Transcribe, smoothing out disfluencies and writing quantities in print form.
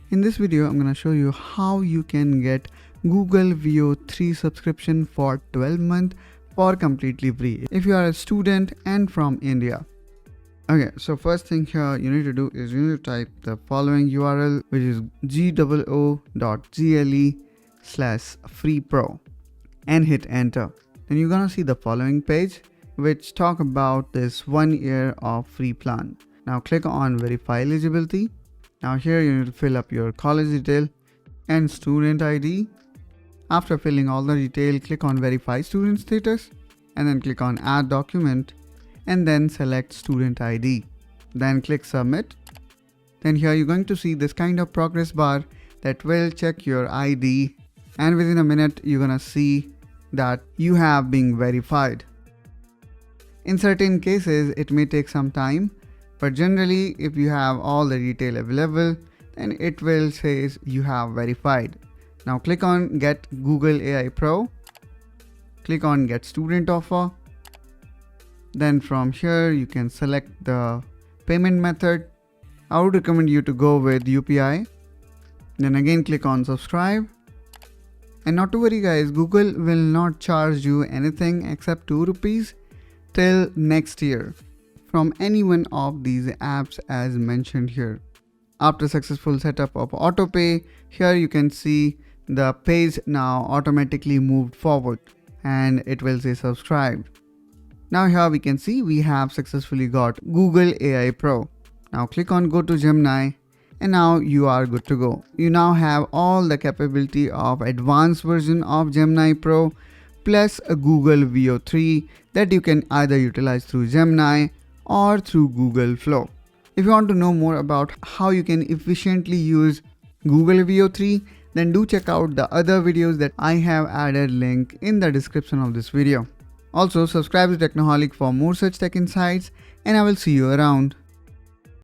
In this video, I'm going to show you how you can get Google Veo 3 subscription for 12 months for completely free if you are a student and from India. Okay, so first thing here you need to do is you need to type the following URL, which is goo.gle/freepro and hit enter. Then you're gonna see the following page which talk about this 1 year of free plan. Now click on verify eligibility. Now here you need to fill up your college detail and student ID. After filling all the detail, click on verify student status and then click on add document and then select student ID. Then click submit. Then here you're going to see this kind of progress bar that will check your ID, and within a minute you're gonna see that you have been verified. In certain cases it may take some time, but generally if you have all the detail available, then it will say you have verified. Now click on get Google AI Pro, click on get student offer. Then from here you can select the payment method. I would recommend you to go with UPI. Then again click on subscribe. And not to worry guys, Google will not charge you anything except 2 rupees till next year from any one of these apps as mentioned here. After successful setup of autopay, here you can see the page now automatically moved forward and it will say subscribed. Now here we can see we have successfully got Google AI Pro. Now click on go to Gemini and now you are good to go. You now have all the capability of advanced version of Gemini Pro plus a Google Veo 3 that you can either utilize through Gemini or through Google Flow. If you want to know more about how you can efficiently use Google Veo 3, then do check out the other videos that I have added link in the description of this video. Also subscribe to Technoholic for more such tech insights, and I will see you around.